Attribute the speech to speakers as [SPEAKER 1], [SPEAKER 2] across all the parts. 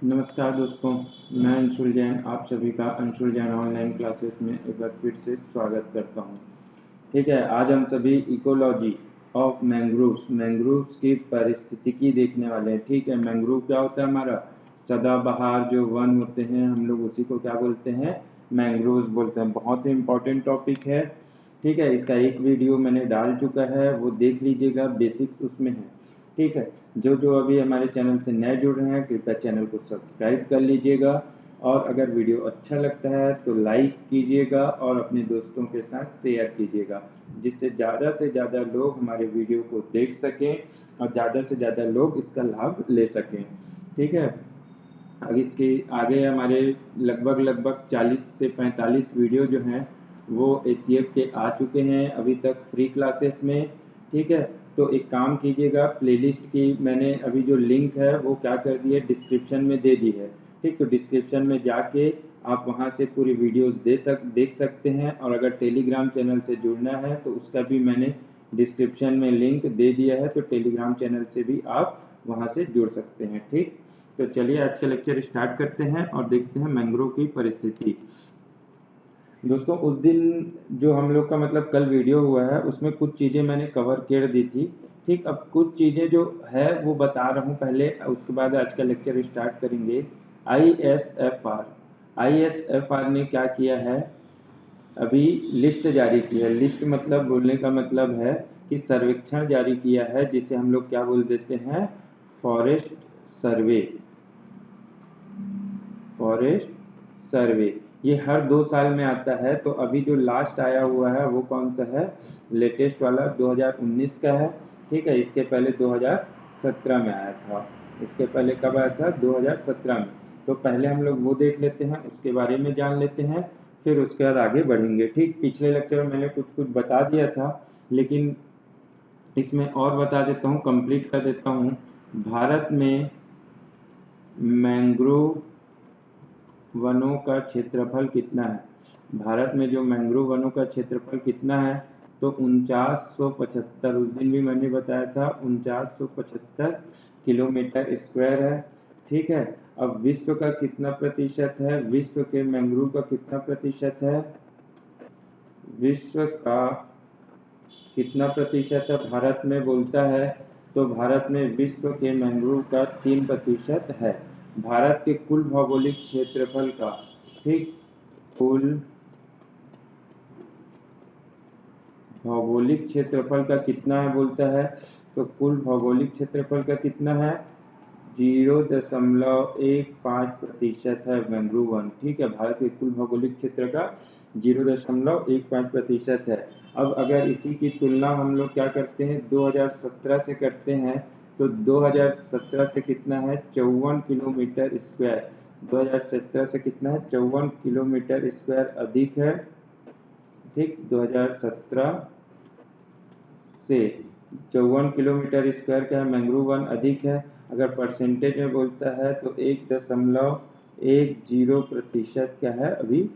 [SPEAKER 1] नमस्कार दोस्तों, मैं अंशुल जैन आप सभी का अंशुल जैन ऑनलाइन क्लासेस में एक बार फिर से स्वागत करता हूं। ठीक है, आज हम सभी इकोलॉजी ऑफ मैंग्रोव्स की पारिस्थितिकी देखने वाले हैं। ठीक है, मैंग्रोव क्या होता है? हमारा सदाबहार जो वन होते हैं, हम लोग उसी को क्या बोलते हैं? मैंग्रोव्स बोलते हैं। बहुत ही इम्पोर्टेंट टॉपिक है। ठीक है, इसका एक वीडियो मैंने डाल चुका है, वो देख लीजिएगा, बेसिक्स उसमें है। ठीक है, जो जो अभी हमारे चैनल से नए जुड़ रहे हैं कृपया चैनल को सब्सक्राइब कर लीजिएगा, और अगर वीडियो अच्छा लगता है तो लाइक कीजिएगा और अपने दोस्तों के साथ शेयर कीजिएगा, जिससे ज़्यादा से ज़्यादा लोग हमारे वीडियो को देख सकें और ज़्यादा से ज़्यादा लोग इसका लाभ ले सकें। ठीक है, अब इसके आगे हमारे लगभग 40 से 45 वीडियो जो हैं वो एसीएफ के आ चुके हैं अभी तक फ्री क्लासेस में। ठीक है, तो एक काम कीजिएगा, प्लेलिस्ट की मैंने अभी जो लिंक है वो क्या कर दी है, डिस्क्रिप्शन में दे दी है। ठीक, तो डिस्क्रिप्शन में जाके आप वहां से पूरी वीडियोस देख सकते हैं, और अगर टेलीग्राम चैनल से जुड़ना है तो उसका भी मैंने डिस्क्रिप्शन में लिंक दे दिया है, तो टेलीग्राम चैनल से भी आप वहां से जुड़ सकते हैं। ठीक, तो चलिए आज का लेक्चर स्टार्ट करते हैं और देखते हैं मैंग्रोव की परिस्थिति। दोस्तों, उस दिन जो हम लोग का मतलब कल वीडियो हुआ है उसमें कुछ चीज़ें मैंने कवर कर दी थी। ठीक, अब कुछ चीज़ें जो है वो बता रहा हूँ पहले, उसके बाद आज का लेक्चर स्टार्ट करेंगे। आईएसएफआर ने क्या किया है, अभी लिस्ट जारी की है। लिस्ट मतलब बोलने का मतलब है कि सर्वेक्षण जारी किया है, जिसे हम लोग क्या बोल देते हैं, फॉरेस्ट सर्वे। फॉरेस्ट सर्वे ये हर 2 साल में आता है। तो अभी जो लास्ट आया हुआ है वो कौन सा है? लेटेस्ट वाला 2019 का है। ठीक है, इसके पहले 2017 में आया था। इसके पहले कब आया था? 2017 में। तो पहले हम लोग वो देख लेते हैं, उसके बारे में जान लेते हैं, फिर उसके बाद आगे बढ़ेंगे। ठीक, पिछले लेक्चर में मैंने कुछ कुछ बता दिया था, लेकिन इसमें और बता देता हूँ, कंप्लीट कर देता हूँ। भारत में मैंग्रोव वनों का क्षेत्रफल कितना है? भारत में जो मैंग्रोव वनों का क्षेत्रफल कितना है? तो 4975, उस दिन भी मैंने बताया था, 4975 किलोमीटर स्क्वायर है। ठीक है, अब विश्व का कितना प्रतिशत है? विश्व के मैंग्रोव का कितना प्रतिशत है? विश्व का कितना प्रतिशत है भारत में बोलता है? तो भारत में विश्व के मैंग्रोव का 3% है भारत के कुल भौगोलिक क्षेत्रफल का। ठीक, कुल भौगोलिक क्षेत्रफल का कितना है बोलता है? तो कुल भौगोलिक क्षेत्रफल का कितना है? 0.15% है मैंग्रोव वन। ठीक है, भारत के कुल भौगोलिक क्षेत्र का 0.15% है। अब अगर इसी की तुलना हम लोग क्या करते हैं, 2017 से करते हैं, तो 2017 से कितना है? 54 किलोमीटर स्क्वायर। 2017 से कितना है? 54 किलोमीटर स्क्वायर अधिक है। ठीक, 2017 से 54 किलोमीटर स्क्वायर का मैंग्रोव वन अधिक है। अगर परसेंटेज में बोलता है तो 1.10% क्या है, अभी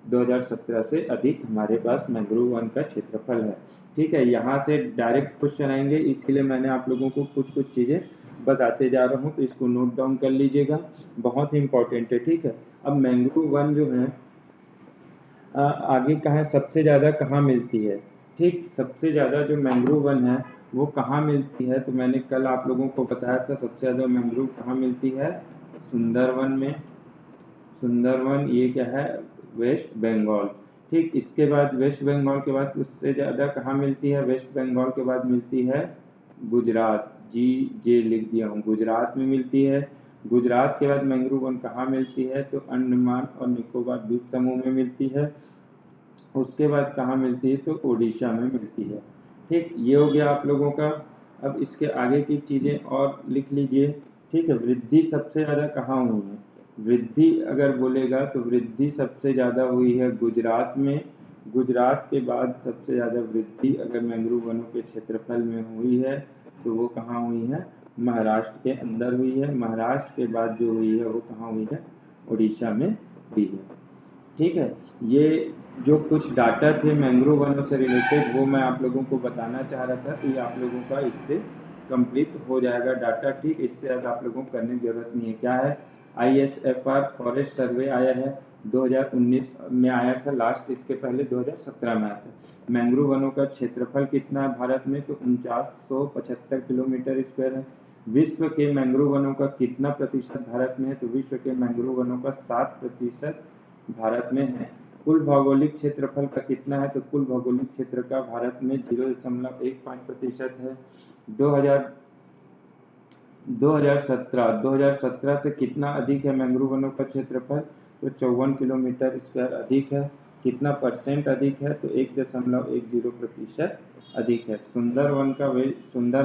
[SPEAKER 1] 2017 से अधिक हमारे पास मैंग्रोव वन का क्षेत्रफल है। ठीक है, यहाँ से डायरेक्ट क्वेश्चन आएंगे, इसीलिए मैंने आप लोगों को कुछ कुछ चीज़ें बताते जा रहा हूँ, तो इसको नोट डाउन कर लीजिएगा, बहुत ही इंपॉर्टेंट है। ठीक है, अब मैंग्रोव वन जो है आगे कहाँ सबसे ज़्यादा कहाँ मिलती है? ठीक, सबसे ज़्यादा जो मैंग्रोव वन है वो कहाँ मिलती है? तो मैंने कल आप लोगों को बताया था, सबसे ज़्यादा मैंग्रोव कहाँ मिलती है? सुंदरवन में। सुंदरवन ये क्या है? वेस्ट बंगाल। ठीक, इसके बाद वेस्ट बंगाल के बाद उससे ज़्यादा कहाँ मिलती है? वेस्ट बंगाल के बाद मिलती है गुजरात। जी जे लिख दिया हूँ, गुजरात में मिलती है। गुजरात के बाद मैंग्रोव वन कहाँ मिलती है? तो अंडमान और निकोबार द्वीप समूह में मिलती है। उसके बाद कहाँ मिलती है? तो उड़ीसा में मिलती है। ठीक, ये हो गया आप लोगों का। अब इसके आगे की चीज़ें और लिख लीजिए। ठीक है, वृद्धि सबसे ज़्यादा कहाँ हुई है? वृद्धि अगर बोलेगा तो वृद्धि सबसे ज़्यादा हुई है गुजरात में। गुजरात के बाद सबसे ज़्यादा वृद्धि अगर मैंग्रोव वनों के क्षेत्रफल में हुई है तो वो कहाँ हुई है? महाराष्ट्र के अंदर हुई है। महाराष्ट्र के बाद जो हुई है वो कहाँ हुई है? उड़ीसा में हुई है। ठीक है, ये जो कुछ डाटा थे मैंग्रोव वनों से रिलेटेड वो मैं आप लोगों को बताना चाह रहा था, तो ये आप लोगों का इससे कंप्लीट हो जाएगा डाटा। ठीक, इससे अब आप लोगों को करने की जरूरत नहीं है। क्या है? ISFR फॉरेस्ट सर्वे आया है 2019 में आया था लास्ट, इसके पहले 2017 में आया था। मैंग्रोव वनों का क्षेत्रफल कितना है भारत में, तो 4975 किलोमीटर स्क्वायर है। विश्व के मैंग्रोव वनों का कितना प्रतिशत भारत में है, तो विश्व के मैंग्रोव वनों का 7% भारत में है। कुल भौगोलिक क्षेत्रफल का कितना है, तो कुल भौगोलिक क्षेत्र का भारत में 0.15% है। 2017 से कितना अधिक है मैंग्रोव वनों का क्षेत्रफल, तो 54 किलोमीटर स्क्वायर अधिक है। कितना परसेंट अधिक है, तो 1.10% अधिक है। सुंदर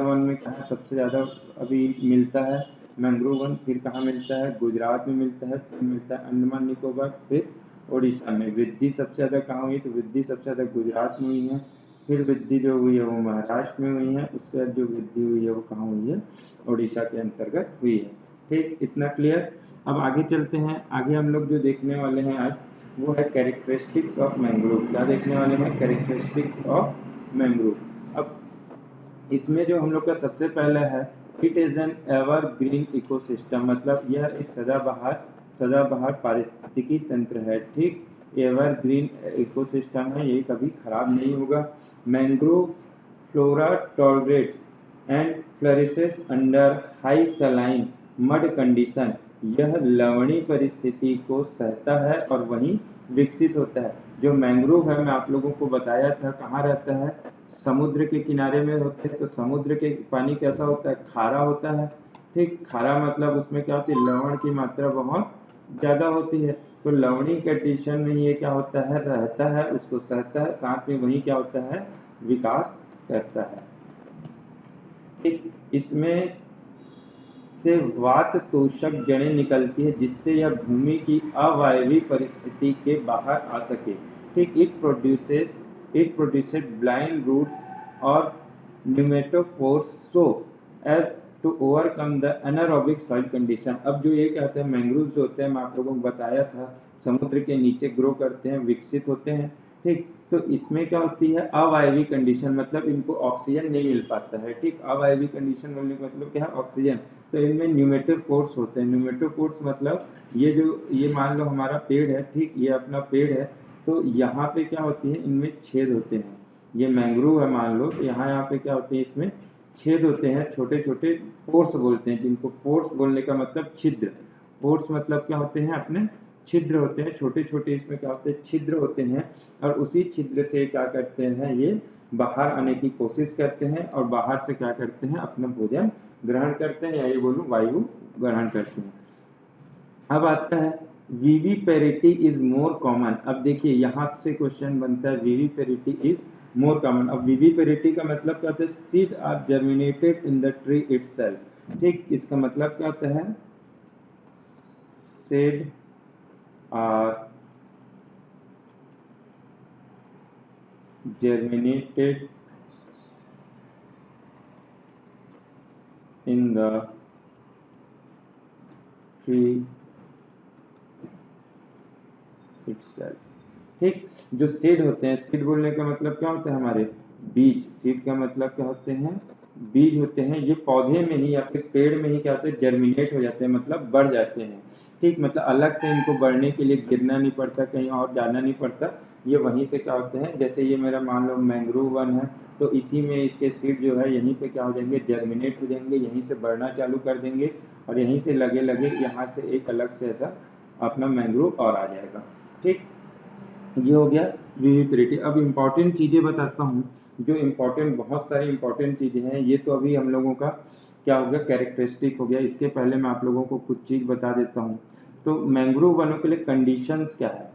[SPEAKER 1] वन में कहाँ सबसे ज़्यादा अभी मिलता है मैंग्रोव वन, फिर कहाँ मिलता है, गुजरात में मिलता है, फिर मिलता है अंडमान निकोबार, फिर उड़ीसा में। वृद्धि सबसे ज़्यादा कहाँ हुई, तो वृद्धि सबसे ज़्यादा गुजरात में हुई है, फिर वृद्धि जो हुई है वो महाराष्ट्र में हुई है, उसके बाद जो वृद्धि हुई है वो कहाँ हुई है, उड़ीसा के अंतर्गत हुई है। ठीक, इतना क्लियर। अब आगे चलते हैं। आगे हम लोग जो देखने वाले हैं आज वो है कैरेक्टरिस्टिक्स ऑफ मैंग्रोव। क्या देखने वाले हैं, कैरेक्टरिस्टिक्स ऑफ मैंग्रोव। अब इसमें जो हम लोग का सबसे पहला है, it is an evergreen ecosystem, मतलब यह एक सदाबहार पारिस्थितिकी तंत्र है। ठीक, एवरग्रीन इकोसिस्टम है, ये कभी खराब नहीं होगा। Mangrove flora tolerates and flourishes under high saline mud condition, यह लवणीय परिस्थिति को सहता है और वहीं विकसित होता है। जो मैंग्रोव है मैं आप लोगों को बताया था कहाँ रहता है, समुद्र के किनारे में होते हैं। तो समुद्र के पानी कैसा होता है, खारा होता है। ठीक, खारा मतलब उसमें क्या होती है, लवण की मात्रा बहुत ज्यादा होती है। तो लवणीय कंडीशन में ये क्या होता है, रहता है, उसको सहता है, साथ में वही क्या होता है, विकास करता है। ठीक, इसमें से वात तोषक जड़ें निकलती है जिससे यह भूमि की अवायवीय परिस्थिति के बाहर आ सके। ठीक, इट प्रोड्यूसेस ब्लाइंड रूट्स और pneumatophores so as to overcome the anaerobic soil condition. अब जो ये कहते हैं मैंग्रोव जो होते हैं, मैं आप लोगों को बताया था समुद्र के नीचे ग्रो करते हैं, विकसित होते हैं। ठीक, तो इसमें क्या होती है, अवायवीय कंडीशन, मतलब इनको ऑक्सीजन नहीं मिल पाता है। ठीक, अवायवीय कंडीशन बोलने का मतलब क्या है, ऑक्सीजन। तो इनमें न्यूमेटोफोर्स होते हैं। न्यूमेटोफोर्स मतलब ये मान लो हमारा पेड़ है, ठीक, ये अपना पेड़ है, तो यहाँ पे क्या होती है, इनमें छेद होते हैं। ये मैंग्रोव है मान लो, तो यहाँ पे क्या होते हैं, इसमें छेद होते हैं, छोटे छोटे पोर्स बोलते हैं जिनको। पोर्स बोलने का मतलब छिद्र। पोर्स मतलब क्या होते हैं, अपने छिद्र होते हैं, छोटे छोटे इसमें क्या होते हैं, छिद्र होते हैं। और उसी छिद्र से क्या करते हैं, ये बाहर आने की कोशिश करते हैं और बाहर से क्या करते हैं, अपना भोजन ग्रहण करते हैं, या ये बोलूं वायु ग्रहण करते हैं। अब आता है विविपेरिटी इज मोर कॉमन। अब देखिए यहाँ से क्वेश्चन बनता है, विविपेरिटी इज मोर कॉमन। अब विविपेरिटी का मतलब क्या होता है, seed are germinated in the tree itself. ठीक, इसका मतलब क्या होता है, seed are germinated in the tree itself। ठीक, जो सीड होते हैं, सीड बोलने का मतलब क्या होता है, हमारे बीज। सीड का मतलब क्या होते हैं, बीज होते हैं। ये पौधे में ही या फिर पेड़ में ही क्या होते हैं, जर्मिनेट हो जाते हैं, मतलब बढ़ जाते हैं। ठीक, मतलब अलग से इनको बढ़ने के लिए गिरना नहीं पड़ता, कहीं और जाना नहीं पड़ता, ये वहीं से क्या होते हैं। जैसे ये मेरा मान लो मैंग्रोव वन है, तो इसी में इसके सीड जो है यहीं पे क्या हो जाएंगे, जर्मिनेट हो जाएंगे, यहीं से बढ़ना चालू कर देंगे और यहीं से लगे लगे यहाँ से एक अलग से ऐसा अपना मैंग्रोव और आ जाएगा। ठीक, ये हो गया विविपेरिटी। अब इम्पोर्टेंट चीज़ें बताता हूँ, जो इम्पोर्टेंट, बहुत सारी इम्पोर्टेंट चीज़ें हैं। ये तो अभी हम लोगों का क्या हो गया, कैरेक्टरिस्टिक हो गया। इसके पहले मैं आप लोगों को कुछ चीज़ बता देता हूँ। तो मैंग्रोव वनों के लिए कंडीशंस क्या है,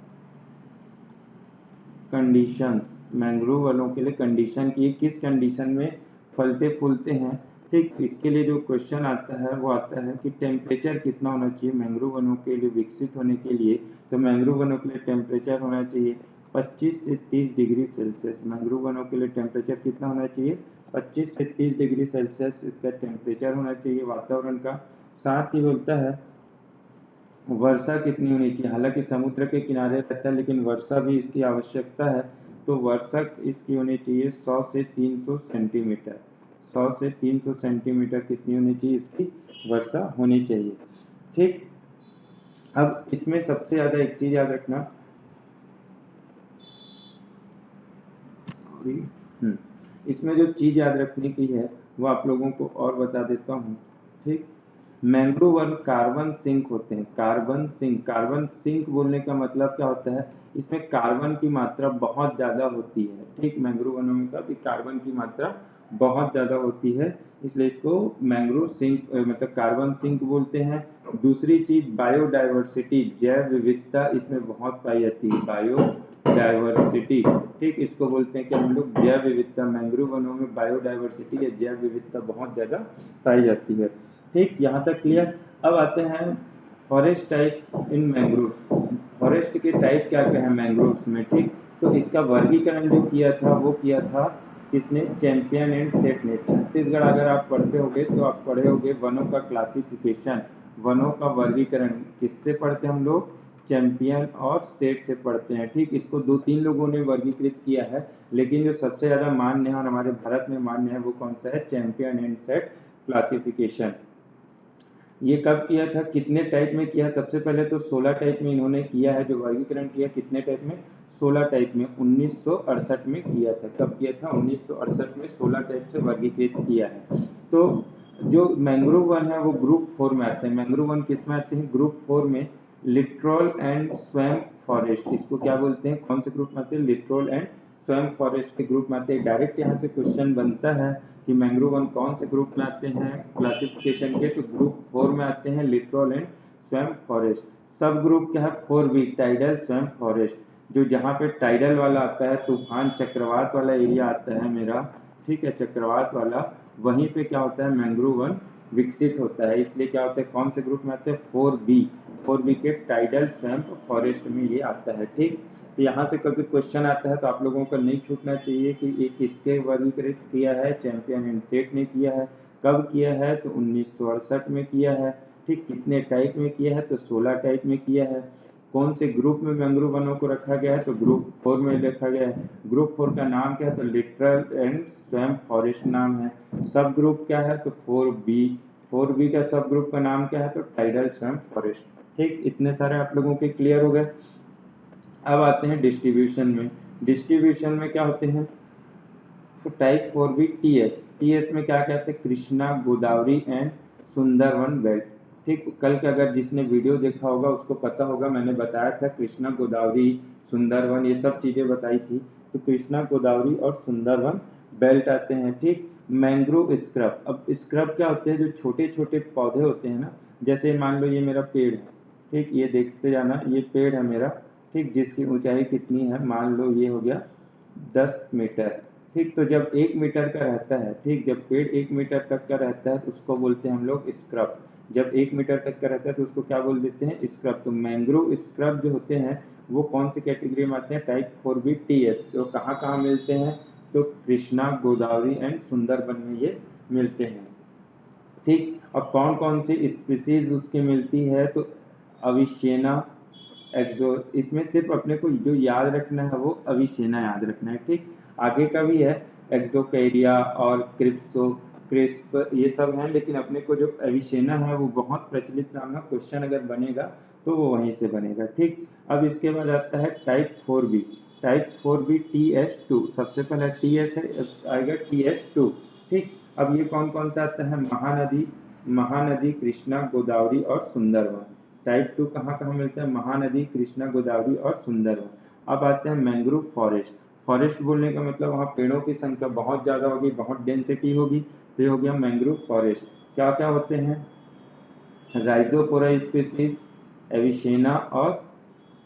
[SPEAKER 1] कंडीशंस, मैंग्रोव वनों के लिए कंडीशन की, किस कंडीशन में फलते फूलते हैं। ठीक, इसके लिए जो क्वेश्चन आता है वो आता है कि टेम्परेचर कितना होना चाहिए मैंग्रोव वनों के लिए विकसित होने के लिए। तो मैंग्रोव वनों के लिए टेम्परेचर होना चाहिए 25 से 30 डिग्री सेल्सियस। मैंग्रोव वनों के लिए टेम्परेचर कितना होना चाहिए, 25 से 30 डिग्री सेल्सियस इसका टेम्परेचर होना चाहिए वातावरण का। साथ ही बोलता है वर्षा कितनी होनी चाहिए। हालांकि समुद्र के किनारे रहता है लेकिन वर्षा भी इसकी आवश्यकता है। तो वर्षा इसकी होनी चाहिए 100 से 300 सेंटीमीटर। 100 से 300 सेंटीमीटर कितनी होनी चाहिए, इसकी वर्षा होनी चाहिए। ठीक, अब इसमें सबसे ज्यादा एक चीज याद रखना, इसमें जो चीज याद रखने की है वो आप लोगों को और बता देता हूँ। ठीक, मैंग्रोव वन कार्बन सिंक होते हैं। कार्बन सिंक बोलने का मतलब क्या होता है, इसमें कार्बन की मात्रा बहुत ज्यादा होती है। ठीक, मैंग्रोव वनों में का भी कार्बन की मात्रा बहुत ज्यादा होती है, इसलिए इसको मैंग्रोव सिंक मतलब कार्बन सिंक बोलते हैं। दूसरी चीज बायोडाइवर्सिटी, जैव विविधता इसमें बहुत पाई जाती है, बायोडाइवर्सिटी। ठीक, इसको बोलते हैं कि हम लोग जैव विविधता, मैंग्रोव वनों में बायोडाइवर्सिटी या जैव विविधता बहुत ज्यादा पाई जाती है। ठीक, यहाँ तक क्लियर। अब आते हैं forest type in mangrove. Forest के टाइप क्या क्या है मैंग्रोव्स में। ठीक, तो इसका वर्गीकरण जो किया था वो किया था किसने, चैंपियन एंड सेट ने। छत्तीसगढ़ अगर आप पढ़ते होगे तो आप पढ़े होगे वनों का क्लासिफिकेशन, वनों का वर्गीकरण किससे पढ़ते हैं हम लोग, चैंपियन और सेट से पढ़ते हैं। ठीक, इसको दो तीन लोगों ने वर्गीकृत किया है, लेकिन जो सबसे ज्यादा मान्य है और हमारे भारत में मान्य है वो कौन सा है, चैंपियन एंड सेट क्लासिफिकेशन। ये कब किया था, कितने टाइप में किया, सबसे पहले तो 16 टाइप में इन्होंने किया है, जो वर्गीकरण किया कितने टाइप में, 16 टाइप में 1968 में किया था। कब किया था, 1968 में 16 टाइप से वर्गीकृत किया है। तो जो मैंग्रोव वन है वो ग्रुप 4 में आते हैं। मैंग्रोव वन किस में आते हैं, ग्रुप 4 में। लिटरल एंड स्वैम्प फॉरेस्ट, इसको क्या बोलते हैं, कौन से ग्रुप में आते हैं, लिटरल एंड स्वैम्प फॉरेस्ट के ग्रुप में आते हैं। डायरेक्ट यहाँ से क्वेश्चन बनता है कि मैंग्रोव वन कौन से ग्रुप में आते हैं क्लासिफिकेशन के, तो ग्रुप 4 में आते हैं लिटरल एंड स्वैम्प फॉरेस्ट। सब ग्रुप क्या है, 4B टाइडल स्वैम्प फॉरेस्ट, जो जहाँ पे टाइडल वाला आता है, तूफान चक्रवात वाला एरिया आता है मेरा, ठीक है, चक्रवात वाला, वहीं पे क्या होता है मैंग्रोव वन विकसित होता है। इसलिए क्या होता है, कौन से ग्रुप में आते हैं, 4B के टाइडल स्वैम्प फॉरेस्ट में ये आता है। ठीक, तो यहाँ से कभी क्वेश्चन आता है तो आप लोगों को नहीं छूटना चाहिए कि ये किसके वर्गीकृत किया है, चैंपियन एंड सेट ने किया है। कब किया है, तो 1968 में किया है। ठीक, कितने टाइप में किया है, तो 16 टाइप में किया है। कौन से ग्रुप में मैंग्रोव वनों को रखा गया है, तो ग्रुप 4 में रखा गया है। ग्रुप 4 का नाम क्या है, तो लिटरल एंड स्वैम्प फॉरेस्ट नाम है। सब ग्रुप क्या है, तो 4B का सब ग्रुप का नाम क्या है, तो टाइडल स्वैम्प फॉरेस्ट। ठीक, इतने सारे आप लोगों के क्लियर हो गए। अब आते हैं डिस्ट्रीब्यूशन में। डिस्ट्रीब्यूशन में क्या होते हैं, तो टाइप 4B टीएस में क्या कहते हैं, कृष्णा गोदावरी एंड सुंदरवन बेल्ट। ठीक, कल का अगर जिसने वीडियो देखा होगा उसको पता होगा, मैंने बताया था कृष्णा गोदावरी सुंदरवन ये सब चीजें बताई थी। तो कृष्णा गोदावरी और सुंदरवन बेल्ट आते हैं। ठीक, मैंग्रोव स्क्रब, अब स्क्रब क्या होते हैं, जो छोटे छोटे पौधे होते हैं ना, जैसे मान लो ये मेरा पेड़ है, ठीक, ये देखते जाना, ये पेड़ है मेरा, ठीक, जिसकी ऊंचाई कितनी है, मान लो ये हो गया 10 मीटर। ठीक, तो जब 1 मीटर का रहता है, ठीक, जब पेड़ 1 मीटर तक का रहता है तो उसको बोलते हैं हम लोग स्क्रब। जब 1 मीटर तक का रहता है तो उसको क्या बोल देते हैं, स्क्रब। तो मैंग्रोव स्क्रब जो होते हैं वो कौन सी कैटेगरी में आते हैं, टाइप 4B टीएस। तो कहाँ कहाँ मिलते हैं, तो कृष्णा गोदावरी एंड सुंदरबन में ये मिलते हैं। ठीक, अब कौन कौन सी स्पीसीज उसकी मिलती है, तो अविसेना एक्सो, इसमें सिर्फ अपने को जो याद रखना है वो अविसेना याद रखना है। ठीक, आगे का भी है एक्सोकैरिया और क्रिस्प ये सब हैं, लेकिन अपने को जो अविसेना है वो बहुत प्रचलित नाम है, क्वेश्चन अगर बनेगा तो वो वहीं से बनेगा। ठीक, अब इसके बाद आता है type 4B। Type 4B TS2, सबसे पहला TS है, अब आएगा TS2। ठीक, अब ये कौन कौन सा आता है, महानदी कृष्णा गोदावरी और सुंदरवन। टाइप 2 कहाँ कहाँ मिलता है, महानदी कृष्णा गोदावरी और सुंदरवन। अब आते हैं मैंग्रोव फॉरेस्ट। फॉरेस्ट बोलने का मतलब वहाँ पेड़ों की संख्या बहुत ज्यादा होगी, बहुत डेंसिटी होगी, तो ये हो गया मैंग्रोव फॉरेस्ट। क्या क्या होते हैं, राइजोपोरा स्पीसीज, एविसेना और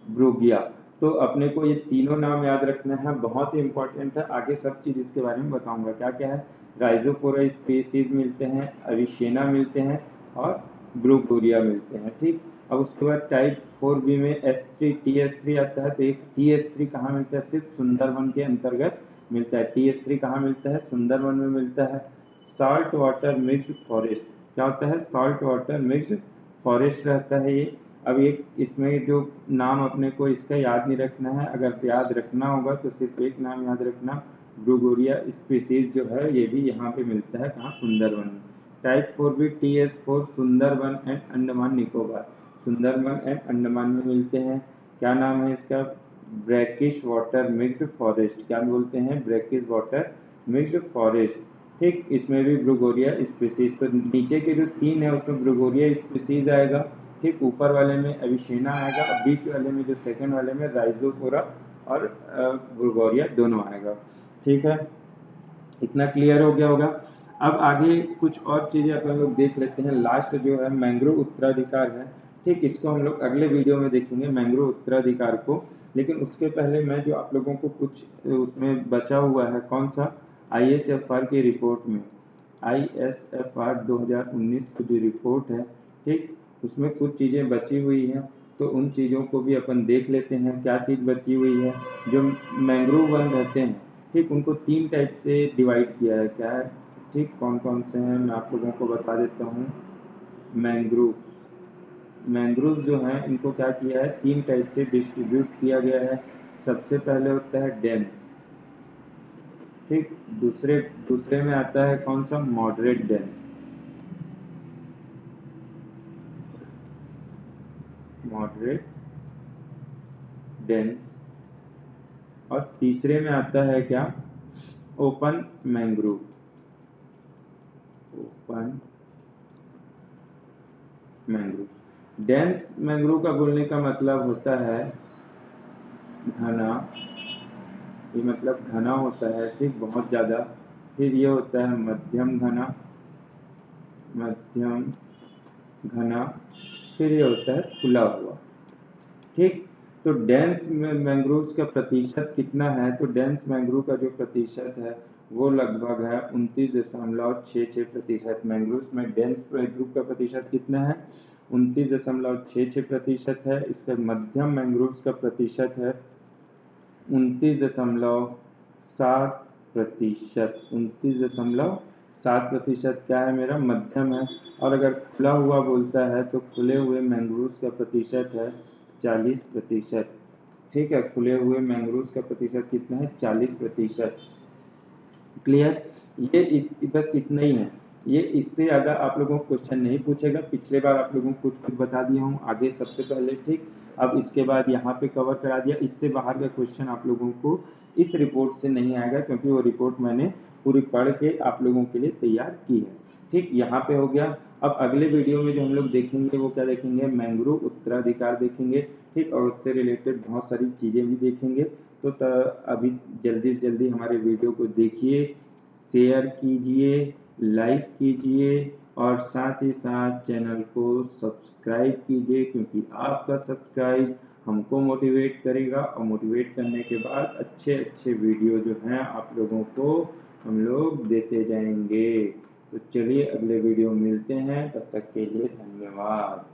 [SPEAKER 1] ब्रूगिया। तो अपने को ये तीनों नाम याद रखना है, बहुत ही इंपॉर्टेंट है, आगे सब चीज इसके बारे में बताऊंगा। क्या क्या है, राइजोपोरा स्पीसीज मिलते हैं, एविसेना मिलते हैं और ब्रूगोरिया मिलते हैं। ठीक, अब उसके बाद टाइप 4B में TS3 आता है। तो एक TS3 कहाँ मिलता है, सिर्फ सुंदरवन के अंतर्गत मिलता है। TS3 कहाँ मिलता है, सुंदरवन में मिलता है। सॉल्ट वाटर मिक्स्ड फॉरेस्ट, क्या होता है, सॉल्ट वाटर मिक्स्ड फॉरेस्ट रहता है ये। अब एक इसमें जो नाम अपने को इसका याद नहीं रखना है, अगर याद रखना होगा तो सिर्फ एक नाम याद रखना, ब्रूगोरिया स्पीसीज जो है ये भी यहाँ पे मिलता है, कहाँ, सुंदरवन में। Type 4B TS4 Sundarban and Andaman Nicobar. Sundarban and Andaman में मिलते हैं। क्या नाम है इसका? Brackish water mixed forest. क्या बोलते हैं? Brackish water mixed forest. ठीक, इसमें भी ब्रुगोरिया स्पीसीज, तो नीचे के जो 3 है उसमें ब्रुगोरिया स्पीसीज आएगा। ठीक, ऊपर वाले में अविसेना आएगा, और बीच वाले में जो सेकंड वाले में राइजोफोरा और ब्रुगोरिया दोनों आएगा। ठीक है, इतना क्लियर हो गया होगा। अब आगे कुछ और चीजें अपन लोग देख लेते हैं। लास्ट जो है मैंग्रोव उत्तराधिकार है। ठीक, इसको हम लोग अगले वीडियो में देखेंगे, मैंग्रोव उत्तराधिकार को। लेकिन उसके पहले मैं जो आप लोगों को कुछ उसमें बचा हुआ है, कौन सा, ISFR की रिपोर्ट में, ISFR 2019 की जो रिपोर्ट है, ठीक, उसमें कुछ चीजें बची हुई हैं, तो उन चीजों को भी अपन देख लेते हैं। क्या चीज बची हुई है? जो मैंग्रोव वन रहते हैं, ठीक, उनको 3 टाइप से डिवाइड किया है। क्या है? ठीक, कौन कौन से हैं मैं आप लोगों को बता देता हूँ। मैंग्रोव, मैंग्रोव जो हैं इनको क्या किया है, 3 टाइप से डिस्ट्रीब्यूट किया गया है। सबसे पहले होता है डेंस। ठीक, दूसरे दूसरे में आता है कौन सा, मॉडरेट डेंस, मॉडरेट डेंस। और तीसरे में आता है क्या, open mangrove, open mangrove. Dense mangrove का बोलने का मतलब होता है घना, ये मतलब घना होता है, ठीक, बहुत ज्यादा। फिर ये होता है मध्यम घना, मध्यम घना। फिर ये होता है खुला हुआ। ठीक, तो डेंस मैंग्रोव्स का प्रतिशत कितना है? तो डेंस मैंग्रोव का जो प्रतिशत है वो लगभग है 29.66%। मैंग्रोव्स में डेंस मैंग्रोव का प्रतिशत कितना है? 29.66% है। इसका मध्यम मैंग्रोव्स का प्रतिशत है 29.7%। 29.7% क्या है मेरा? मध्यम है। और अगर खुला हुआ बोलता है तो खुले हुए मैंग्रोव्स का प्रतिशत है 40%। ठीक है, खुले हुए मैंग्रोव्स का प्रतिशत कितना है? 40%। क्लियर? बस इतना ही है। ये इससे ज्यादा आप लोगों को क्वेश्चन नहीं पूछेगा। पिछले बार आप लोगों को कुछ बता दिया हूँ आगे सबसे पहले। ठीक, अब इसके बाद यहाँ पे कवर करा दिया। इससे बाहर का क्वेश्चन आप लोगों को इस रिपोर्ट से नहीं आएगा, क्योंकि वो रिपोर्ट मैंने पूरी पढ़ के आप लोगों के लिए तैयार की है। ठीक, यहाँ पे हो गया। अब अगले वीडियो में जो हम लोग देखेंगे वो क्या देखेंगे? मैंग्रोव उत्तराधिकार देखेंगे। ठीक, और उससे रिलेटेड बहुत सारी चीजें भी देखेंगे। तो अभी जल्दी से जल्दी हमारे वीडियो को देखिए, शेयर कीजिए, लाइक कीजिए, और साथ ही साथ चैनल को सब्सक्राइब कीजिए, क्योंकि आपका सब्सक्राइब हमको मोटिवेट करेगा, और मोटिवेट करने के बाद अच्छे अच्छे वीडियो जो हैं आप लोगों को हम लोग देते जाएंगे। तो चलिए अगले वीडियो में मिलते हैं, तब तक के लिए धन्यवाद।